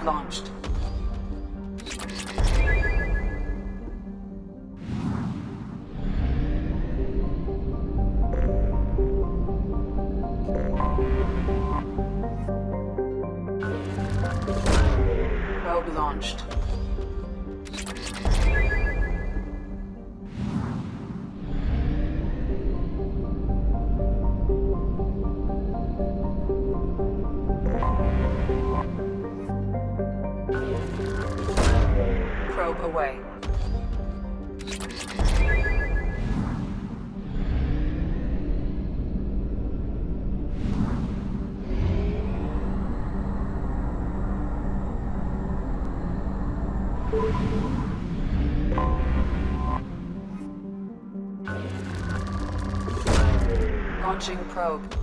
launched. Probe launched. Probe away. Launching probe.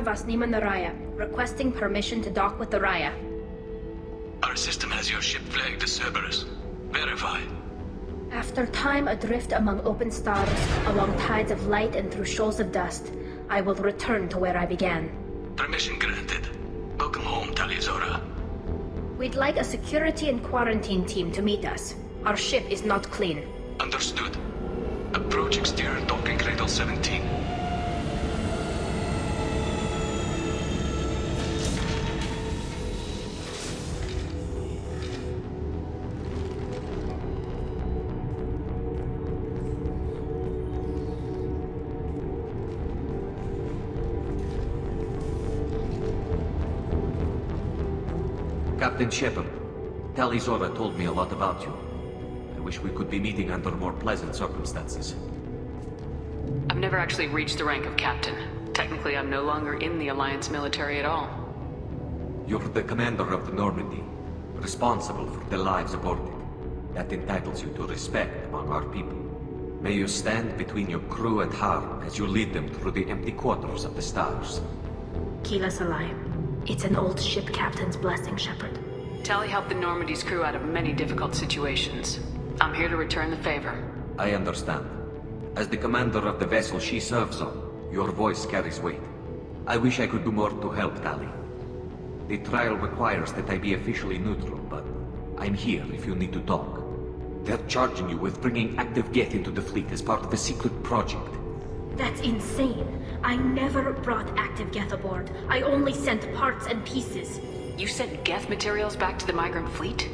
Vasnima Naraya, requesting permission to dock with the Raya. Our system has your ship flagged as Cerberus. Verify. After time adrift among open stars, along tides of light and through shoals of dust, I will return to where I began. Permission granted. Welcome home, Tali. We'd like a security and quarantine team to meet us. Our ship is not clean. Understood. Approach exterior docking cradle 17. Captain Shepard, Tali told me a lot about you. I wish we could be meeting under more pleasant circumstances. I've never actually reached the rank of captain. Technically, I'm no longer in the Alliance military at all. You're the commander of the Normandy, responsible for the lives aboard it. That entitles you to respect among our people. May you stand between your crew and harm as you lead them through the empty quarters of the stars. Keep us alive. It's an old ship captain's blessing, Shepard. Tali helped the Normandy's crew out of many difficult situations. I'm here to return the favor. I understand. As the commander of the vessel she serves on, your voice carries weight. I wish I could do more to help Tali. The trial requires that I be officially neutral, but I'm here if you need to talk. They're charging you with bringing active Geth into the fleet as part of a secret project. That's insane. I never brought active Geth aboard. I only sent parts and pieces. You sent Geth materials back to the migrant fleet?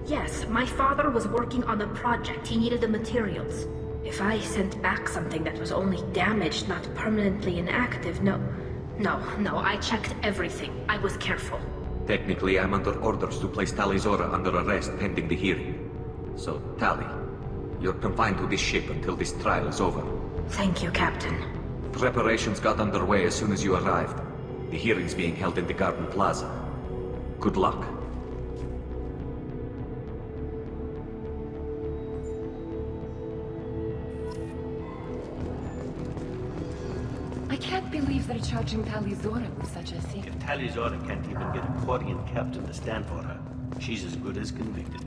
Yes, my father was working on a project. He needed the materials. If I sent back something that was only damaged, not permanently inactive, no, I checked everything. I was careful. Technically, I'm under orders to place Tali under arrest pending the hearing. So, Tali, you're confined to this ship until this trial is over. Thank you, Captain. Preparations got underway as soon as you arrived. The hearing's being held in the Garden Plaza. Good luck. I can't believe they're charging Tali with such a thing. If Tali can't even get a Quarian captain to stand for her, she's as good as convicted.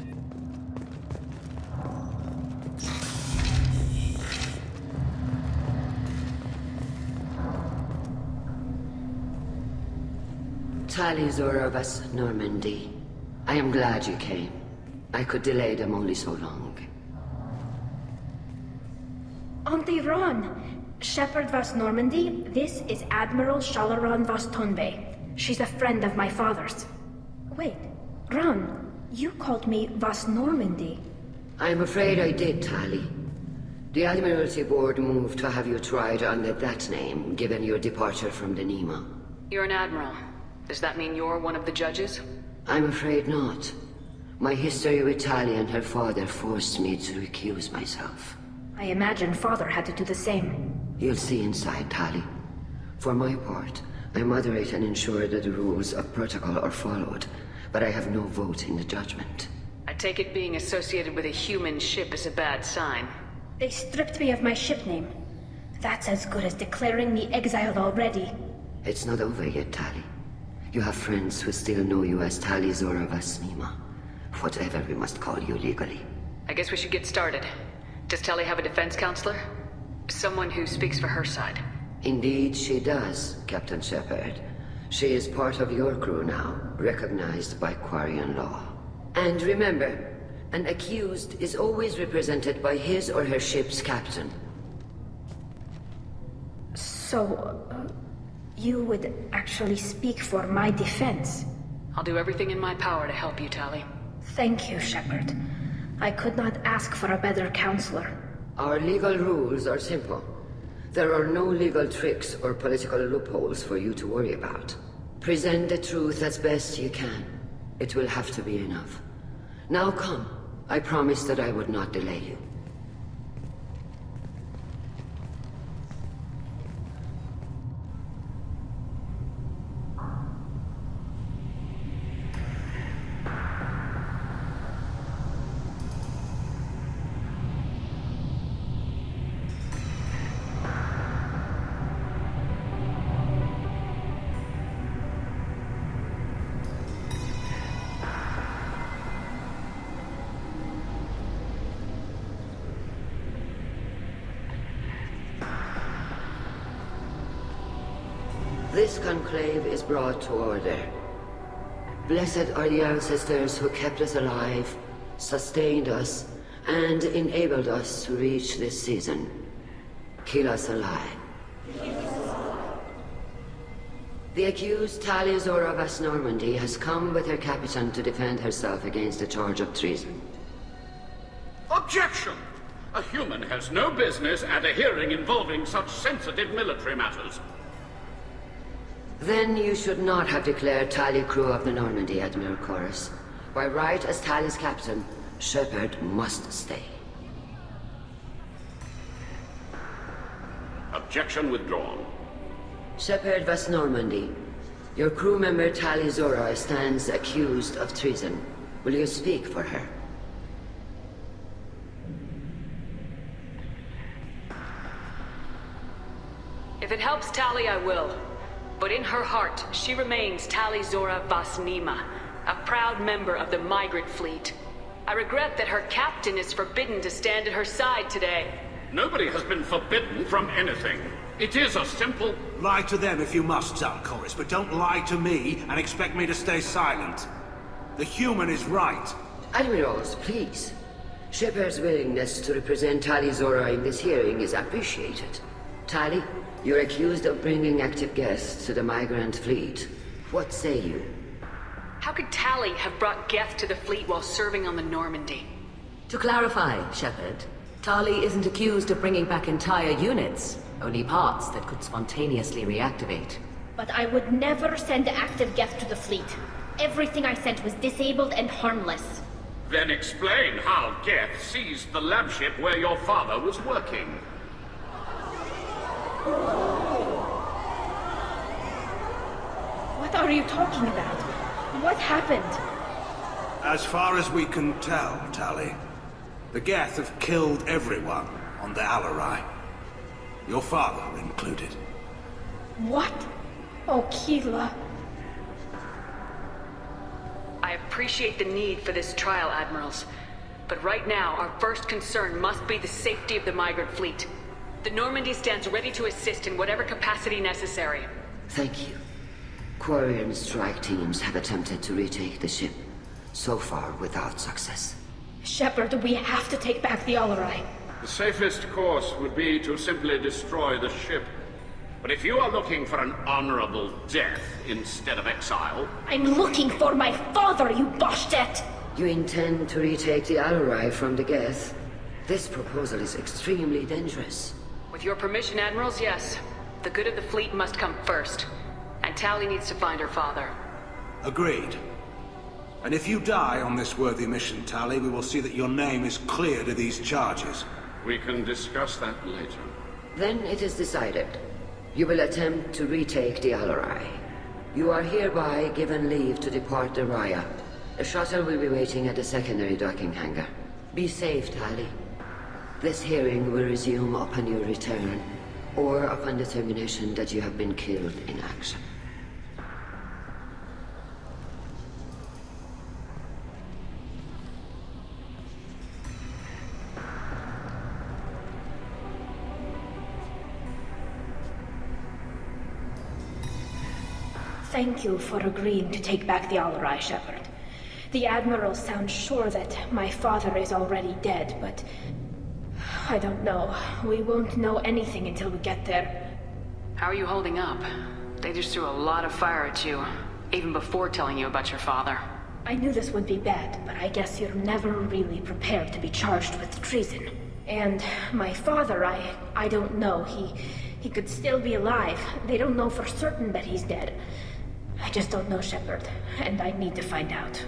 Tali Vas Normandy. I am glad you came. I could delay them only so long. Auntie Ron! Shepard Vas Normandy, this is Admiral Shalaran Vas Tonbe. She's a friend of my father's. Wait, Ron, You called me Vas Normandy. I'm afraid I did, Tali. The Admiralty Board moved to have you tried under that name, given your departure from the Nima. You're an admiral. Does that mean you're one of the judges? I'm afraid not. My history with Tali and her father forced me to recuse myself. I imagine Father had to do the same. You'll see inside, Tali. For my part, I moderate and ensure that the rules of protocol are followed, but I have no vote in the judgment. I take it being associated with a human ship is a bad sign. They stripped me of my ship name. That's as good as declaring me exiled already. It's not over yet, Tali. You have friends who still know you as Tali Zora Vasnima. Whatever we must call you legally. I guess we should get started. Does Tali have a defense counselor? Someone who speaks for her side. Indeed she does, Captain Shepard. She is part of your crew now, recognized by Quarian law. And remember, an accused is always represented by his or her ship's captain. So, you would actually speak for my defense? I'll do everything in my power to help you, Tali. Thank you, Shepard. I could not ask for a better counselor. Our legal rules are simple. There are no legal tricks or political loopholes for you to worry about. Present the truth as best you can. It will have to be enough. Now come. I promised that I would not delay you. This conclave is brought to order. Blessed are the ancestors who kept us alive, sustained us, and enabled us to reach this season. Kill us alive. The accused Tali Zora Vas Normandy has come with her captain to defend herself against a charge of treason. Objection! A human has no business at a hearing involving such sensitive military matters. Then you should not have declared Tali crew of the Normandy, Admiral Chorus. By right as Tali's captain, Shepard must stay. Objection withdrawn. Shepard Vas Normandy, your crew member Tali Zora stands accused of treason. Will you speak for her? If it helps Tali, I will. But in her heart, she remains Tali Zora Vasnima, a proud member of the migrant fleet. I regret that her captain is forbidden to stand at her side today. Nobody has been forbidden from anything. It is a simple... Lie to them if you must, Zalcoris, but don't lie to me and expect me to stay silent. The human is right. Admirals, please. Shepard's willingness to represent Tali Zora in this hearing is appreciated. Tali, you're accused of bringing active guests to the migrant fleet. What say you? How could Tali have brought Geth to the fleet while serving on the Normandy? To clarify, Shepard, Tali isn't accused of bringing back entire units, only parts that could spontaneously reactivate. But I would never send active Geth to the fleet. Everything I sent was disabled and harmless. Then explain how Geth seized the lab ship where your father was working. What are you talking about? What happened? As far as we can tell, Tali, the Geth have killed everyone on the Alarai. Your father included. What? Oh, Keela. I appreciate the need for this trial, Admirals. But right now, our first concern must be the safety of the migrant fleet. The Normandy stands ready to assist in whatever capacity necessary. Thank you. Quarian strike teams have attempted to retake the ship, so far without success. Shepard, we have to take back the Alarai. The safest course would be to simply destroy the ship. But if you are looking for an honorable death instead of exile... I'm looking for my father, you Boshtet! You intend to retake the ALOT from the Geth? This proposal is extremely dangerous. With your permission, Admirals, yes. The good of the fleet must come first. And Tali needs to find her father. Agreed. And if you die on this worthy mission, Tali, we will see that your name is cleared of these charges. We can discuss that later. Then it is decided. You will attempt to retake the ALOT. You are hereby given leave to depart the Raya. A shuttle will be waiting at the secondary docking hangar. Be safe, Tali. This hearing will resume upon your return, or upon determination that you have been killed in action. Thank you for agreeing to take back the ALOT, Shepard. The Admirals sound sure that my father is already dead, but... I don't know. We won't know anything until we get there. How are you holding up? They just threw a lot of fire at you, even before telling you about your father. I knew this would be bad, but I guess you're never really prepared to be charged with treason. And my father, I don't know. He could still be alive. They don't know for certain that he's dead. I just don't know, Shepard, and I need to find out.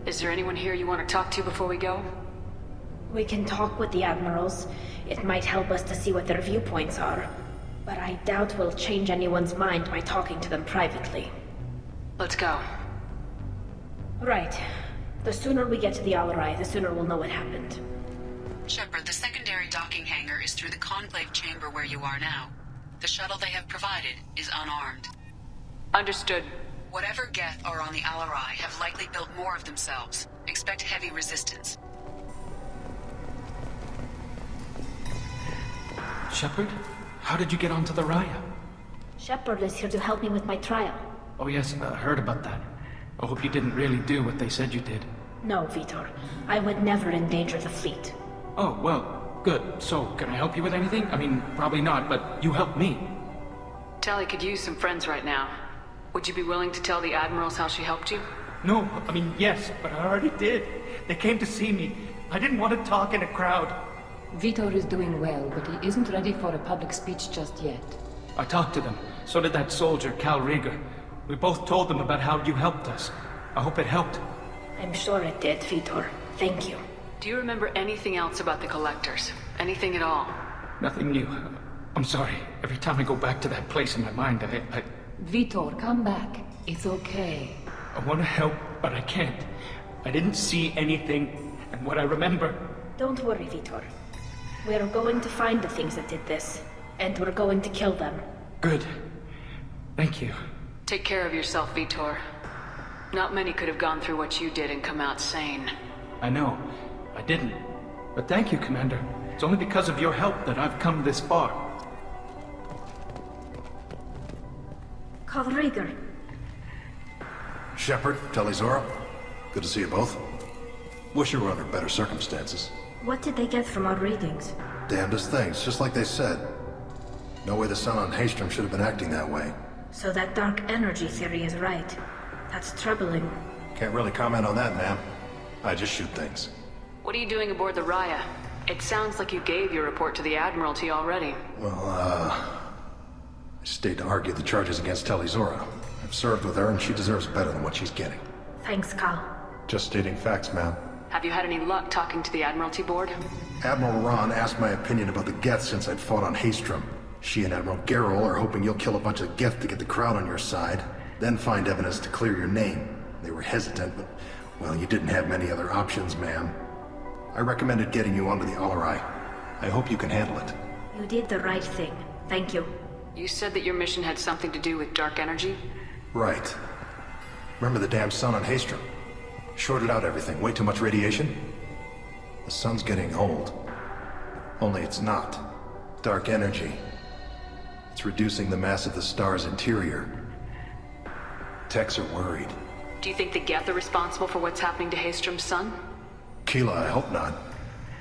Is there anyone here you want to talk to before we go? We can talk with the Admirals. It might help us to see what their viewpoints are. But I doubt we'll change anyone's mind by talking to them privately. Let's go. Right. The sooner we get to the ALOT, the sooner we'll know what happened. Shepard, the secondary docking hangar is through the conclave chamber where you are now. The shuttle they have provided is unarmed. Understood. Whatever Geth are on the ALOT have likely built more of themselves. Expect heavy resistance. Shepard? How did you get onto the Raya? Shepard is here to help me with my trial. Oh yes, I heard about that. I hope you didn't really do what they said you did. No, Vitor. I would never endanger the fleet. Oh, well, good. So, can I help you with anything? I mean, probably not, but you helped me. Tali could use some friends right now. Would you be willing to tell the Admirals how she helped you? No, I mean, yes, but I already did. They came to see me. I didn't want to talk in a crowd. Vitor is doing well, but he isn't ready for a public speech just yet. I talked to them. So did that soldier, Cal Rieger. We both told them about how you helped us. I hope it helped. I'm sure it did, Vitor. Thank you. Do you remember anything else about the Collectors? Anything at all? Nothing new. I'm sorry. Every time I go back to that place in my mind, I... Vitor, come back. It's okay. I want to help, but I can't. I didn't see anything, and what I remember... Don't worry, Vitor. We're going to find the things that did this, and we're going to kill them. Good. Thank you. Take care of yourself, Vitor. Not many could have gone through what you did and come out sane. I know. I didn't. But thank you, Commander. It's only because of your help that I've come this far. Cal Rieger. Shepard, Tali-Zora. Good to see you both. Wish you were under better circumstances. What did they get from our readings? Damnedest things, just like they said. No way the sun on Haystrom should have been acting that way. So that dark energy theory is right. That's troubling. Can't really comment on that, ma'am. I just shoot things. What are you doing aboard the Raya? It sounds like you gave your report to the Admiralty already. Well, I stayed to argue the charges against Tali-Zora. I've served with her and she deserves better than what she's getting. Thanks, Cal. Just stating facts, ma'am. Have you had any luck talking to the Admiralty board? Admiral Ron asked my opinion about the Geth since I'd fought on Haystrom. She and Admiral Garrel are hoping you'll kill a bunch of Geth to get the crowd on your side, then find evidence to clear your name. They were hesitant, but, well, you didn't have many other options, ma'am. I recommended getting you onto the ALOT. I hope you can handle it. You did the right thing. Thank you. You said that your mission had something to do with dark energy? Right. Remember the damn sun on Haystrom? Shorted out everything. Way too much radiation? The sun's getting old. Only it's not. Dark energy. It's reducing the mass of the star's interior. Techs are worried. Do you think the Geth are responsible for what's happening to Haystrom's sun? Keela, I hope not.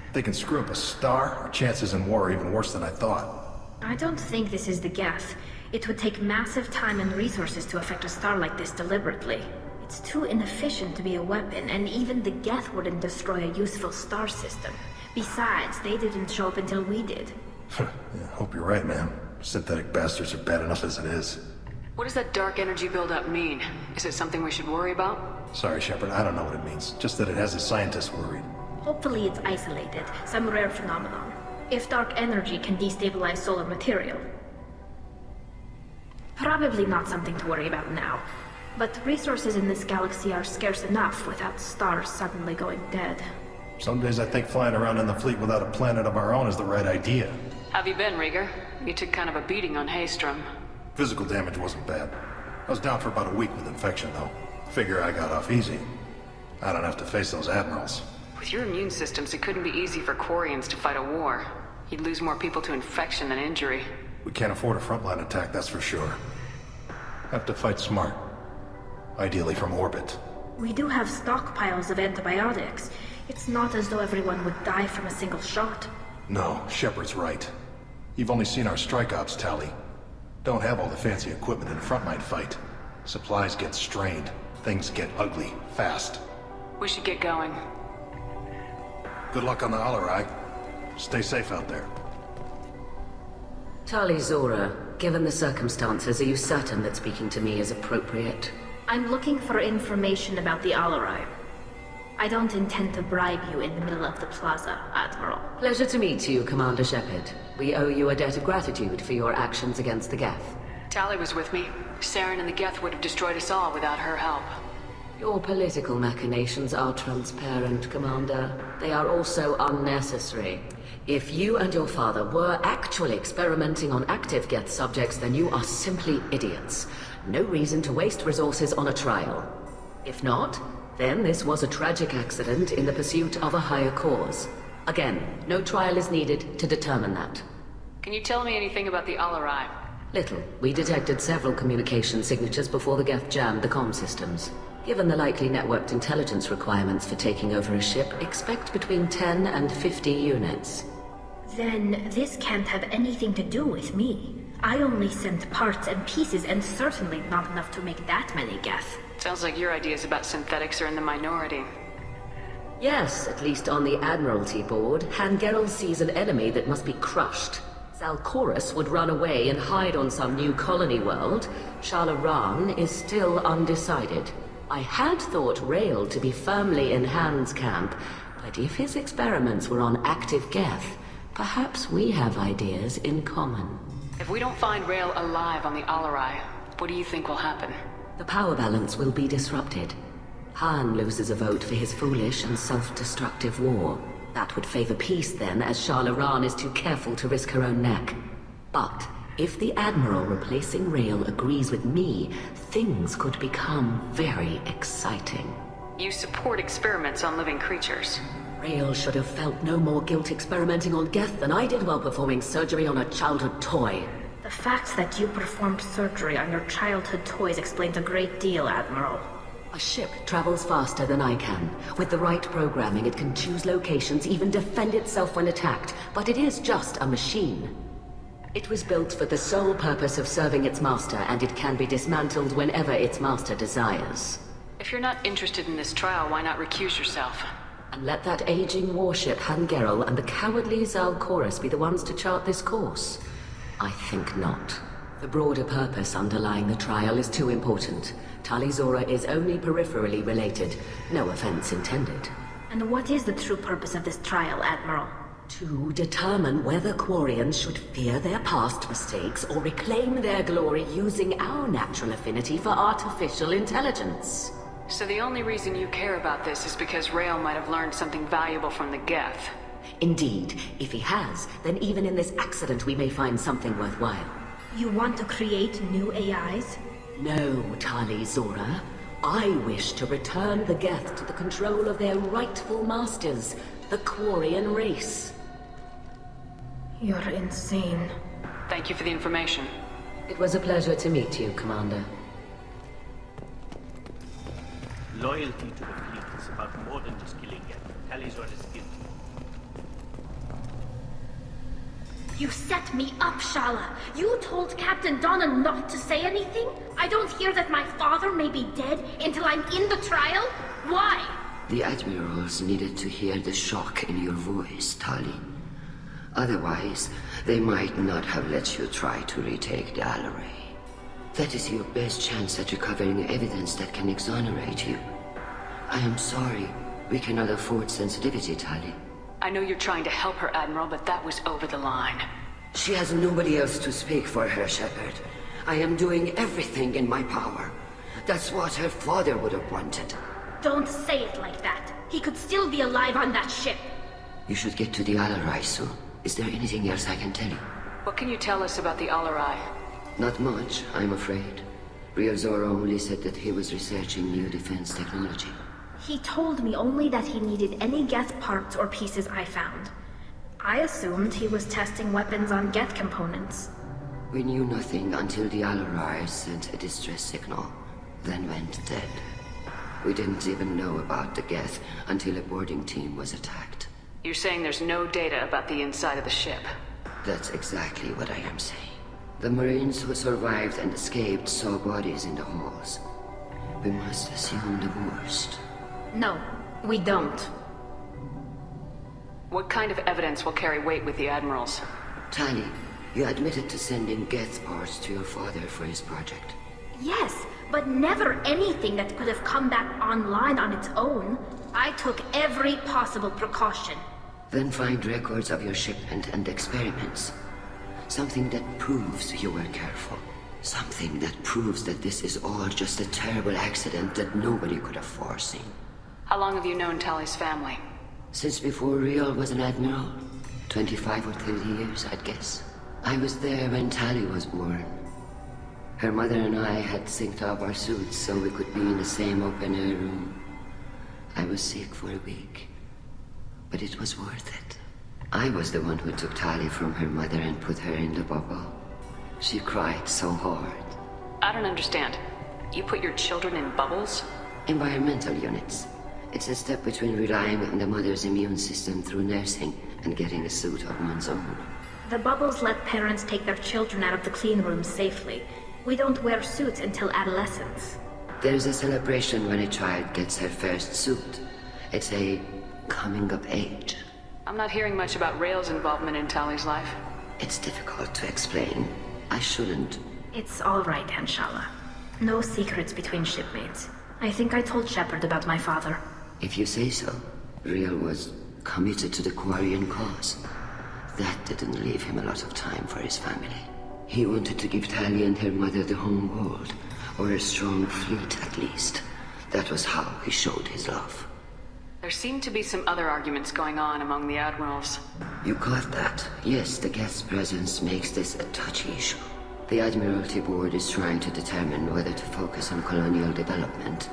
If they can screw up a star, our chances in war are even worse than I thought. I don't think this is the Geth. It would take massive time and resources to affect a star like this deliberately. It's too inefficient to be a weapon, and even the Geth wouldn't destroy a useful star system. Besides, they didn't show up until we did. Yeah, hope you're right, man. Synthetic bastards are bad enough as it is. What does that dark energy buildup mean? Is it something we should worry about? Sorry, Shepard, I don't know what it means. Just that it has the scientists worried. Hopefully it's isolated, some rare phenomenon. If dark energy can destabilize solar material. Probably not something to worry about now. But resources in this galaxy are scarce enough without stars suddenly going dead. Some days I think flying around in the fleet without a planet of our own is the right idea. Have you been, Rieger? You took kind of a beating on Haystrom. Physical damage wasn't bad. I was down for about a week with infection, though. Figure I got off easy. I don't have to face those admirals. With your immune systems, it couldn't be easy for Quarians to fight a war. You'd lose more people to infection than injury. We can't afford a frontline attack, that's for sure. Have to fight smart. Ideally from orbit. We do have stockpiles of antibiotics. It's not as though everyone would die from a single shot. No, Shepard's right. You've only seen our strike ops, Tali. Don't have all the fancy equipment in a frontline fight. Supplies get strained. Things get ugly, fast. We should get going. Good luck on the ALOT. Stay safe out there. Tali Zora, given the circumstances, are you certain that speaking to me is appropriate? I'm looking for information about the ALOT. I don't intend to bribe you in the middle of the plaza, Admiral. Pleasure to meet you, Commander Shepard. We owe you a debt of gratitude for your actions against the Geth. Tali was with me. Saren and the Geth would have destroyed us all without her help. Your political machinations are transparent, Commander. They are also unnecessary. If you and your father were actually experimenting on active Geth subjects, then you are simply idiots. No reason to waste resources on a trial. If not, then this was a tragic accident in the pursuit of a higher cause. Again, no trial is needed to determine that. Can you tell me anything about the ALOT? Little. We detected several communication signatures before the Geth jammed the comm systems. Given the likely networked intelligence requirements for taking over a ship, expect between 10 and 50 units. Then this can't have anything to do with me. I only sent parts and pieces, and certainly not enough to make that many Geth. Sounds like your ideas about synthetics are in the minority. Yes, at least on the Admiralty board, Hangerel sees an enemy that must be crushed. Zalcorus would run away and hide on some new colony world. Shalaran is still undecided. I had thought Rael to be firmly in Han's camp, but if his experiments were on active Geth, perhaps we have ideas in common. If we don't find Rael alive on the ALOT, what do you think will happen? The power balance will be disrupted. Han loses a vote for his foolish and self-destructive war. That would favor peace then, as Shalaran is too careful to risk her own neck. But if the Admiral replacing Rael agrees with me, things could become very exciting. You support experiments on living creatures. Rael should have felt no more guilt experimenting on Geth than I did while performing surgery on a childhood toy. The fact that you performed surgery on your childhood toys explains a great deal, Admiral. A ship travels faster than I can. With the right programming, it can choose locations, even defend itself when attacked. But it is just a machine. It was built for the sole purpose of serving its master, and it can be dismantled whenever its master desires. If you're not interested in this trial, why not recuse yourself? And let that aging warship Hangerel and the cowardly Zalcorus be the ones to chart this course? I think not. The broader purpose underlying the trial is too important. Tali Zora is only peripherally related. No offense intended. And what is the true purpose of this trial, Admiral? To determine whether Quarians should fear their past mistakes or reclaim their glory using our natural affinity for artificial intelligence. So the only reason you care about this is because Rael might have learned something valuable from the Geth. Indeed. If he has, then even in this accident we may find something worthwhile. You want to create new AIs? No, Tali Zora. I wish to return the Geth to the control of their rightful masters, the Quarian race. You're insane. Thank you for the information. It was a pleasure to meet you, Commander. Loyalty to the fleet is about more than just killing Geth. Tali Zora's guilty. You set me up, Shala. You told Captain Donna not to say anything? I don't hear that my father may be dead until I'm in the trial? Why? The admirals needed to hear the shock in your voice, Tali. Otherwise, they might not have let you try to retake the ALOT. That is your best chance at recovering evidence that can exonerate you. I am sorry. We cannot afford sensitivity, Tali. I know you're trying to help her, Admiral, but that was over the line. She has nobody else to speak for her, Shepard. I am doing everything in my power. That's what her father would have wanted. Don't say it like that. He could still be alive on that ship. You should get to the ALOT soon. Is there anything else I can tell you? What can you tell us about the ALOT? Not much, I'm afraid. Real Zoro only said that he was researching new defense technology. He told me only that he needed any Geth parts or pieces I found. I assumed he was testing weapons on Geth components. We knew nothing until the ALOT sent a distress signal, then went dead. We didn't even know about the Geth until a boarding team was attacked. You're saying there's no data about the inside of the ship? That's exactly what I am saying. The Marines who survived and escaped saw bodies in the halls. We must assume the worst. No, we don't. What kind of evidence will carry weight with the Admirals? Tali, you admitted to sending Geth parts to your father for his project. Yes, but never anything that could have come back online on its own. I took every possible precaution. Then find records of your shipment and experiments. Something that proves you were careful. Something that proves that this is all just a terrible accident that nobody could have foreseen. How long have you known Tali's family? Since before Riel was an admiral. 25 or 30 years, I'd guess. I was there when Tali was born. Her mother and I had synced up our suits so we could be in the same open-air room. I was sick for a week, but it was worth it. I was the one who took Tali from her mother and put her in the bubble. She cried so hard. I don't understand. You put your children in bubbles? Environmental units. It's a step between relying on the mother's immune system through nursing and getting a suit of one's own. The bubbles let parents take their children out of the clean rooms safely. We don't wear suits until adolescence. There's a celebration when a child gets her first suit. It's a coming of age. I'm not hearing much about Rael's involvement in Tali's life. It's difficult to explain. I shouldn't. It's all right, Anshala. No secrets between shipmates. I think I told Shepard about my father. If you say so. Riel was committed to the Quarian cause. That didn't leave him a lot of time for his family. He wanted to give Tali and her mother the home world, or a strong fleet at least. That was how he showed his love. There seem to be some other arguments going on among the Admirals. You caught that? Yes, the guest presence makes this a touchy issue. The Admiralty Board is trying to determine whether to focus on colonial development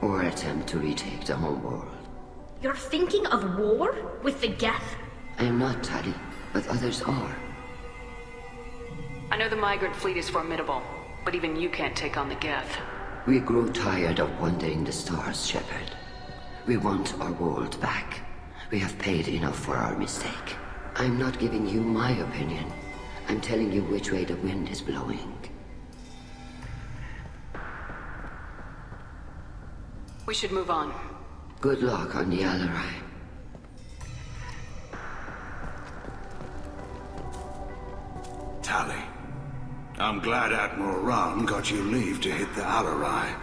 or attempt to retake the home world. You're thinking of war? With the Geth? I am not, Tali, but others are. I know the migrant fleet is formidable, but even you can't take on the Geth. We grow tired of wandering the stars, Shepard. We want our world back. We have paid enough for our mistake. I'm not giving you my opinion. I'm telling you which way the wind is blowing. We should move on. Good luck on the ALOT. Tali, I'm glad Admiral Rahn got you leave to hit the ALOT.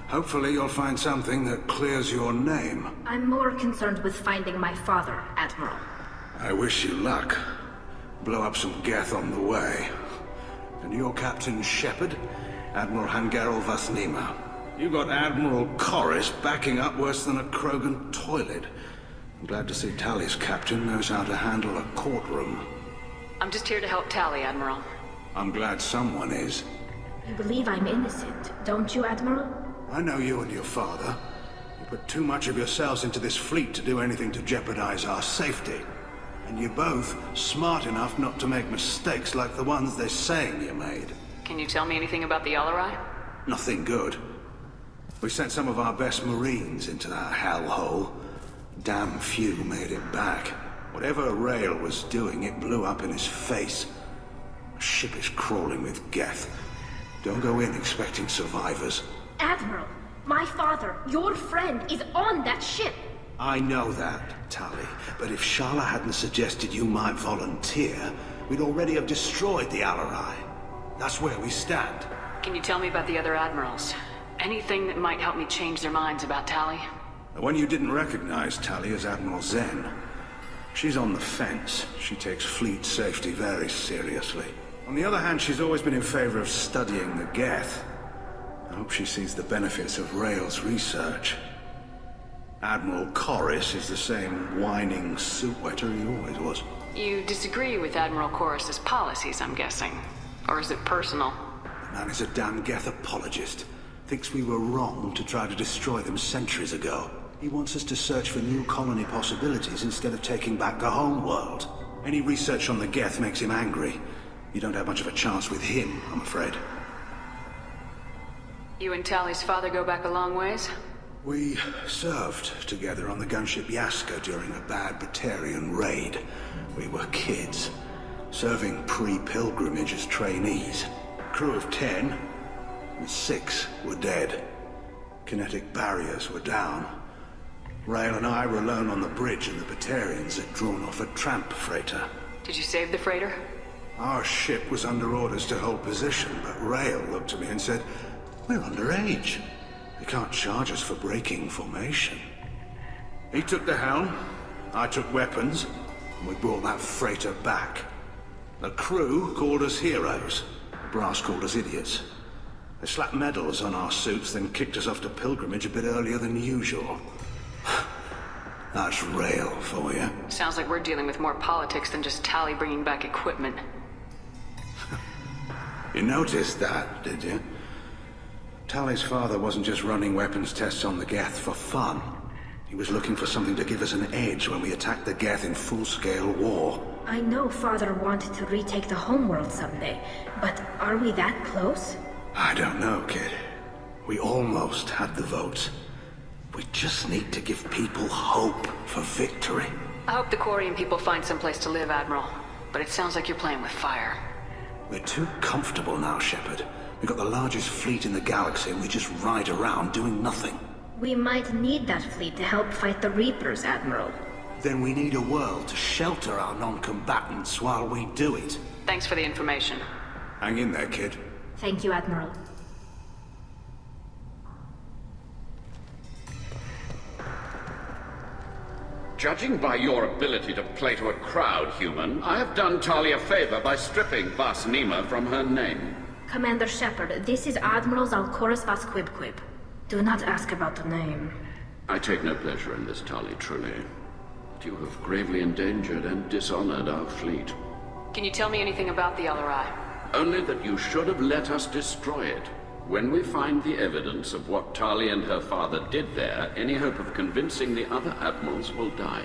Hopefully you'll find something that clears your name. I'm more concerned with finding my father, Admiral. I wish you luck. Blow up some Geth on the way. And your Captain Shepard, Admiral Hangarel Vasnima. You got Admiral Corris backing up worse than a Krogan toilet. I'm glad to see Tali's captain knows how to handle a courtroom. I'm just here to help Tali, Admiral. I'm glad someone is. You believe I'm innocent, don't you, Admiral? I know you and your father. You put too much of yourselves into this fleet to do anything to jeopardize our safety. And you're both smart enough not to make mistakes like the ones they're saying you made. Can you tell me anything about the ALOT? Nothing good. We sent some of our best Marines into that hellhole. Damn few made it back. Whatever Rail was doing, it blew up in his face. The ship is crawling with Geth. Don't go in expecting survivors. Admiral, my father, your friend, is on that ship. I know that, Tali, but if Shala hadn't suggested you might volunteer, we'd already have destroyed the ALOT. That's where we stand. Can you tell me about the other admirals? Anything that might help me change their minds about Tali? The one you didn't recognize, Tali, is Admiral Zen. She's on the fence. She takes fleet safety very seriously. On the other hand, she's always been in favor of studying the Geth. I hope she sees the benefits of Rail's research. Admiral Corris is the same whining suit-wetter he always was. You disagree with Admiral Corus's policies, I'm guessing. Or is it personal? The man is a damn Geth apologist. Thinks we were wrong to try to destroy them centuries ago. He wants us to search for new colony possibilities instead of taking back the home world. Any research on the Geth makes him angry. You don't have much of a chance with him, I'm afraid. You and Tali's father go back a long ways? We served together on the gunship Yaska during a bad Batarian raid. We were kids, serving pre-pilgrimage as trainees. Crew of 10, and 6 were dead. Kinetic barriers were down. Rail and I were alone on the bridge, and the Batarians had drawn off a tramp freighter. Did you save the freighter? Our ship was under orders to hold position, but Rail looked at me and said, "We're underage. They can't charge us for breaking formation." He took the helm, I took weapons, and we brought that freighter back. The crew called us heroes. The brass called us idiots. They slapped medals on our suits, then kicked us off to pilgrimage a bit earlier than usual. That's Rail for you. Sounds like we're dealing with more politics than just Tali bringing back equipment. You noticed that, did you? Tali's father wasn't just running weapons tests on the Geth for fun. He was looking for something to give us an edge when we attacked the Geth in full-scale war. I know father wanted to retake the homeworld someday, but are we that close? I don't know, kid. We almost had the votes. We just need to give people hope for victory. I hope the Quarian people find some place to live, Admiral. But it sounds like you're playing with fire. We're too comfortable now, Shepard. We've got the largest fleet in the galaxy and we just ride around doing nothing. We might need that fleet to help fight the Reapers, Admiral. Then we need a world to shelter our non-combatants while we do it. Thanks for the information. Hang in there, kid. Thank you, Admiral. Judging by your ability to play to a crowd, human, I have done Tali a favor by stripping Vas Nima from her name. Commander Shepard, this is Admiral Zalkoris Vas Quib. Do not ask about the name. I take no pleasure in this, Tali, truly. But you have gravely endangered and dishonored our fleet. Can you tell me anything about the ALOT? Only that you should have let us destroy it. When we find the evidence of what Tali and her father did there, any hope of convincing the other admirals will die.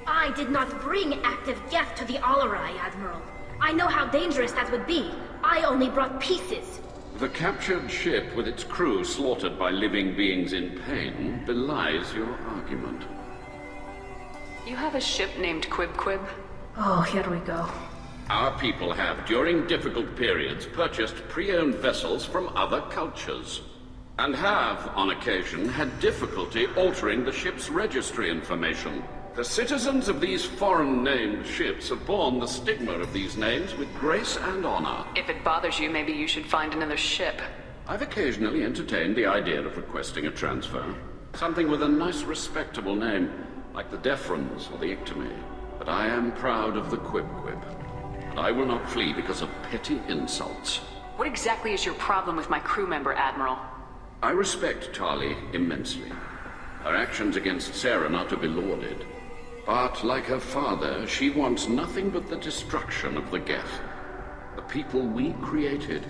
I did not bring active Geth to the ALOT, Admiral. I know how dangerous that would be. I only brought pieces. The captured ship with its crew slaughtered by living beings in pain belies your argument. You have a ship named Quib? Oh, here we go. Our people have, during difficult periods, purchased pre-owned vessels from other cultures, and have, on occasion, had difficulty altering the ship's registry information. The citizens of these foreign-named ships have borne the stigma of these names with grace and honor. If it bothers you, maybe you should find another ship. I've occasionally entertained the idea of requesting a transfer. Something with a nice, respectable name, like the Defrons or the Ictomy. But I am proud of the Quib. And I will not flee because of petty insults. What exactly is your problem with my crew member, Admiral? I respect Tali immensely. Her actions against Saren are to be lauded. But, like her father, she wants nothing but the destruction of the Geth. The people we created.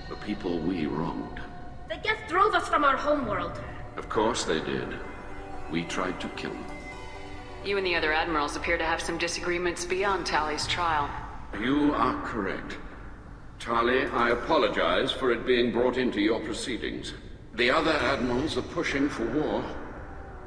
The people we wronged. The Geth drove us from our homeworld. Of course they did. We tried to kill them. You and the other admirals appear to have some disagreements beyond Tali's trial. You are correct. Tali, I apologize for it being brought into your proceedings. The other admirals are pushing for war.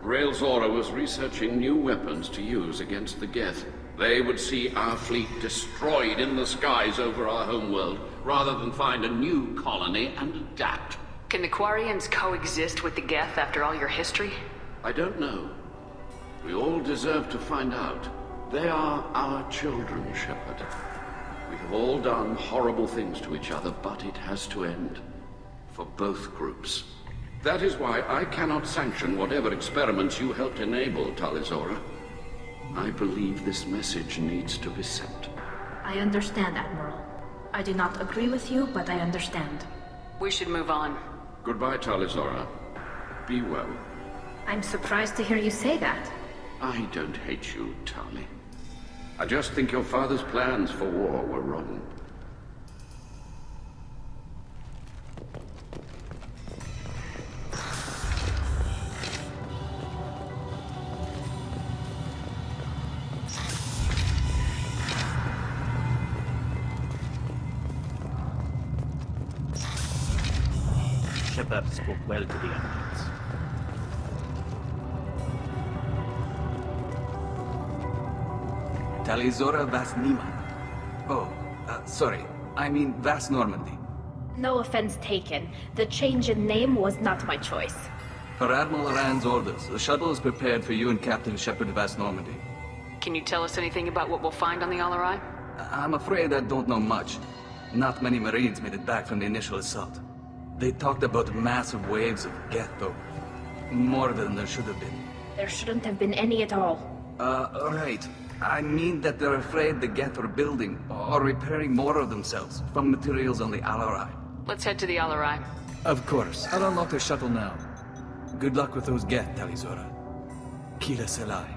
Railzora was researching new weapons to use against the Geth. They would see our fleet destroyed in the skies over our homeworld, rather than find a new colony and adapt. Can the Quarians coexist with the Geth after all your history? I don't know. We all deserve to find out. They are our children, Shepard. We have all done horrible things to each other, but it has to end. For both groups. That is why I cannot sanction whatever experiments you helped enable, Talizora. I believe this message needs to be sent. I understand, Admiral. I do not agree with you, but I understand. We should move on. Goodbye, Talizora. Be well. I'm surprised to hear you say that. I don't hate you, Tali. I just think your father's plans for war were wrong. Shepard spoke well to the Androids. Talizora Vas Nima. Oh, sorry. I mean Vas Normandy. No offense taken. The change in name was not my choice. Per Admiral Rand's orders, the shuttle is prepared for you and Captain Shepard Vas Normandy. Can you tell us anything about what we'll find on the ALOT? I'm afraid I don't know much. Not many Marines made it back from the initial assault. They talked about massive waves of Geth, though. More than there should have been. There shouldn't have been any at all. Right. I mean that they're afraid the Geth are building or repairing more of themselves from materials on the ALOT. Let's head to the ALOT. Of course. I'll unlock the shuttle now. Good luck with those Geth, Talizora. Kila Selai.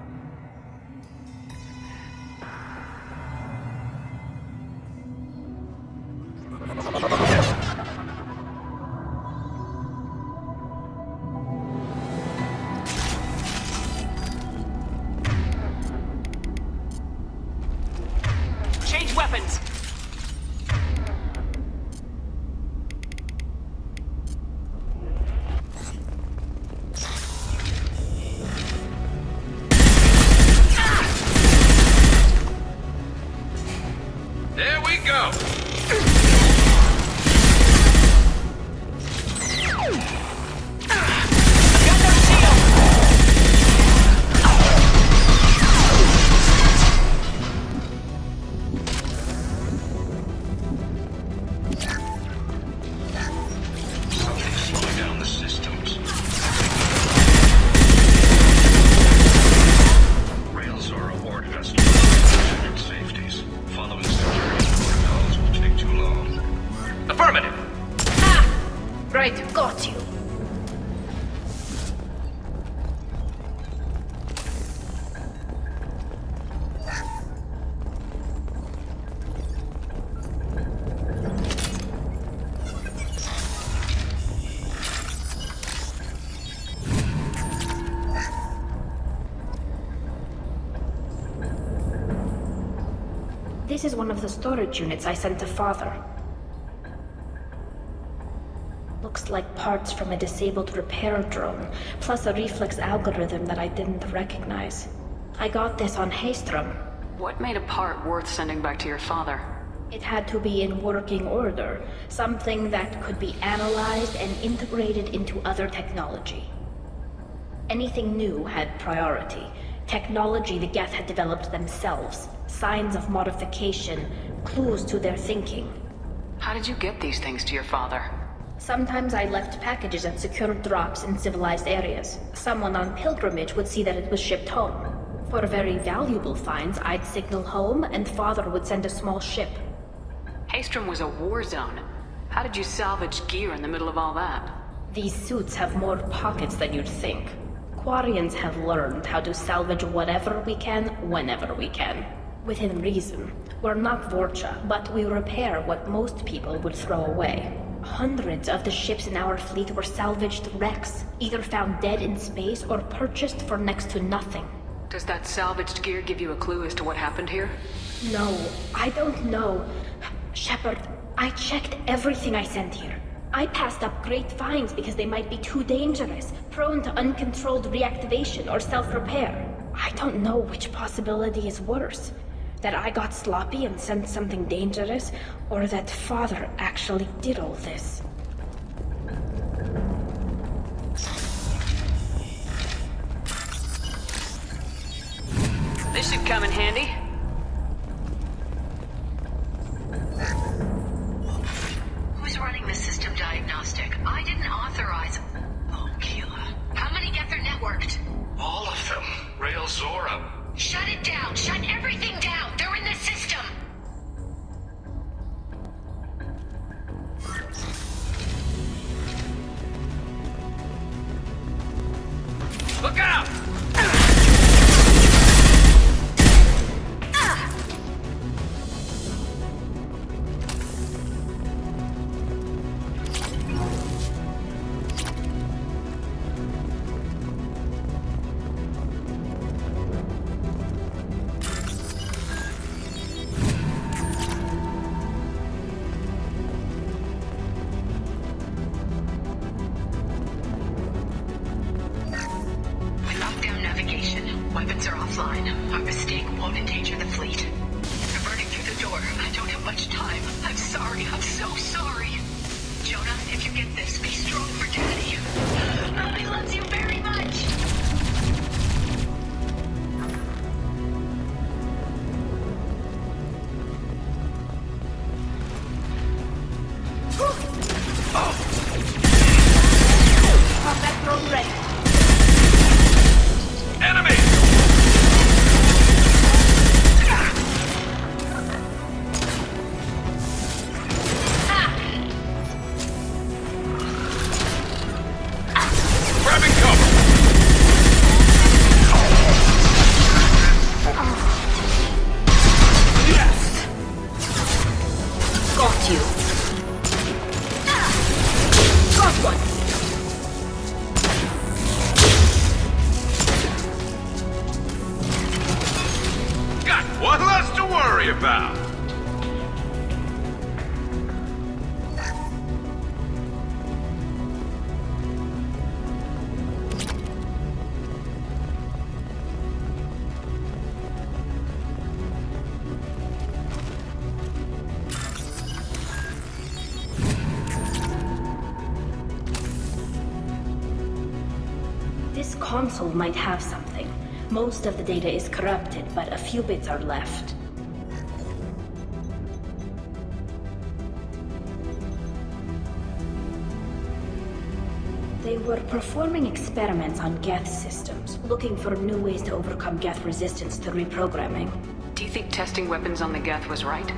Change weapons! There we go! Slowing down the systems. Railzora ordered us to consider safeties. Following security protocols will take too long. Affirmative! Right, got you. This is one of the storage units I sent to Father. Looks like parts from a disabled repair drone, plus a reflex algorithm that I didn't recognize. I got this on Haystrom. What made a part worth sending back to your father? It had to be in working order, something that could be analyzed and integrated into other technology. Anything new had priority. Technology the Geth had developed themselves, signs of modification, clues to their thinking. How did you get these things to your father? Sometimes I left packages at secured drops in civilized areas. Someone on pilgrimage would see that it was shipped home. For very valuable finds, I'd signal home and Father would send a small ship. Haystrom was a war zone. How did you salvage gear in the middle of all that? These suits have more pockets than you'd think. Quarians have learned how to salvage whatever we can, whenever we can. Within reason. We're not Vorcha, but we repair what most people would throw away. Hundreds of the ships in our fleet were salvaged wrecks, either found dead in space or purchased for next to nothing. Does that salvaged gear give you a clue as to what happened here? No, I don't know. Shepard, I checked everything I sent here. I passed up great finds because they might be too dangerous, prone to uncontrolled reactivation or self-repair. I don't know which possibility is worse. That I got sloppy and sent something dangerous, or that Father actually did all this. This should come in handy. Who's running the system diagnostic? I didn't authorize... Oh, Keela. How many Geth are networked? All of them. Rail Zora. Shut it down! Shut everything down! They're in the system! Look out! Weapons are offline. Our mistake won't endanger the fleet. They're burning through the door. I don't have much time. I'm sorry. I'm so sorry. Jonah, if you get this, be strong for Daddy. He loves you very much. Combat drone ready. Enemy! Grabbing cover! Yes! Got you. Got one. Got one less to worry about! This console might have something. Most of the data is corrupted, but a few bits are left. They were performing experiments on Geth systems, looking for new ways to overcome Geth resistance to reprogramming. Do you think testing weapons on the Geth was right?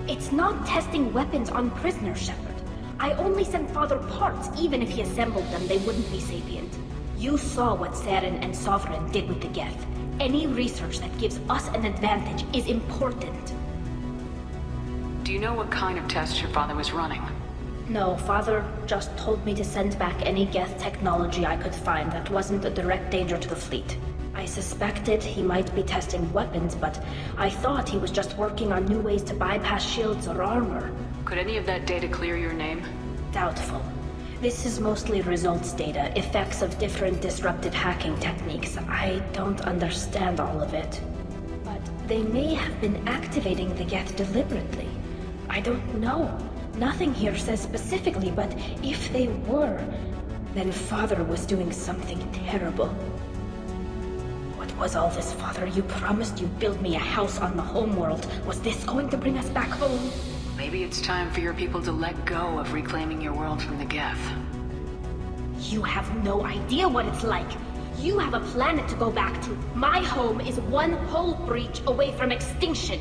It's not testing weapons on prisoners, Shepard. I only sent Father parts. Even if he assembled them, they wouldn't be sapient. You saw what Saren and Sovereign did with the Geth. Any research that gives us an advantage is important. Do you know what kind of tests your father was running? No, Father just told me to send back any Geth technology I could find that wasn't a direct danger to the fleet. I suspected he might be testing weapons, but I thought he was just working on new ways to bypass shields or armor. Could any of that data clear your name? Doubtful. This is mostly results data, effects of different disrupted hacking techniques. I don't understand all of it. But they may have been activating the Geth deliberately. I don't know. Nothing here says specifically, but if they were, then Father was doing something terrible. What was all this, Father? You promised you'd build me a house on the homeworld. Was this going to bring us back home? Maybe it's time for your people to let go of reclaiming your world from the Geth. You have no idea what it's like. You have a planet to go back to. My home is one hull breach away from extinction.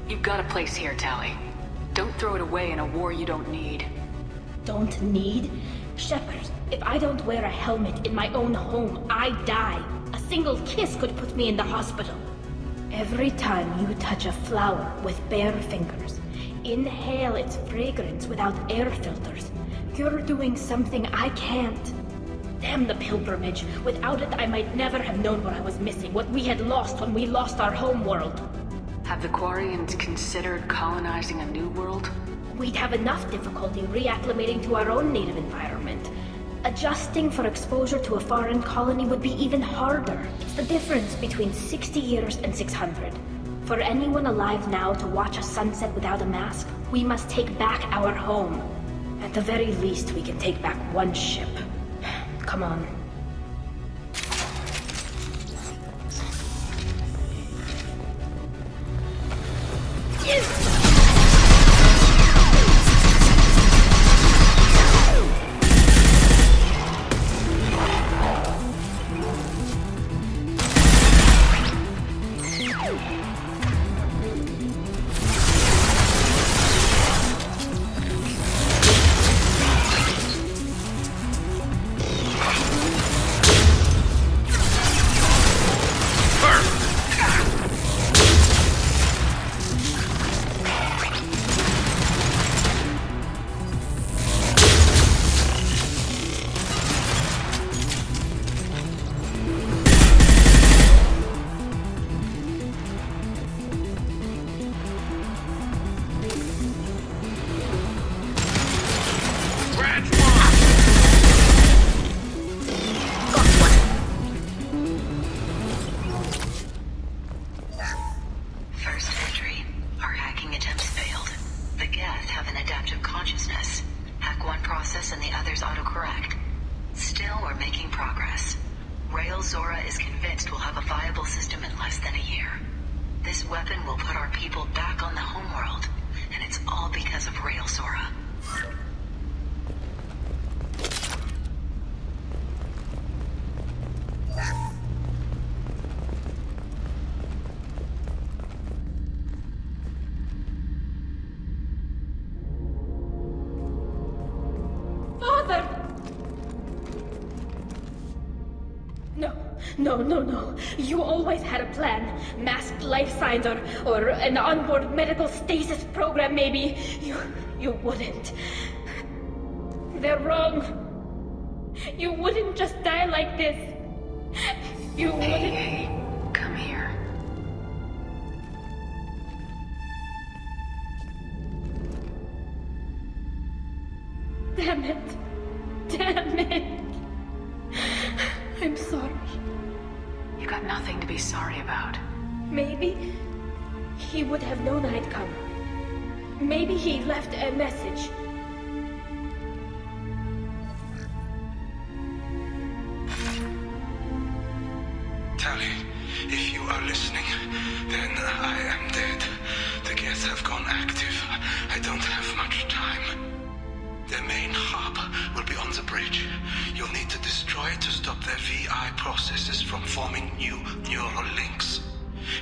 You've got a place here, Tali. Don't throw it away in a war you don't need. Don't need? Shepard, if I don't wear a helmet in my own home, I die. A single kiss could put me in the hospital. Every time you touch a flower with bare fingers, inhale its fragrance without air filters, you're doing something I can't. Damn the pilgrimage. Without it, I might never have known what I was missing, what we had lost when we lost our home world. Have the Quarians considered colonizing a new world? we'd have enough difficulty reacclimating to our own native environment. Adjusting for exposure to a foreign colony would be even harder. It's the difference between 60 years and 600. For anyone alive now to watch a sunset without a mask, we must take back our home. At the very least, we can take back one ship. Come on. No. You always had a plan. Masked life signs or an onboard medical stasis program, maybe. You wouldn't. They're wrong. You wouldn't just die like this. You wouldn't. Hey, come here. Damn it. I'm sorry. You got nothing to be sorry about. Maybe he would have known I'd come. Maybe he left a message. Tali, if you are listening, then I am dead. The Geth have gone active. I don't have much time. Their main hub will be on the bridge. You'll need to destroy it to stop their VI processes from forming new neural links.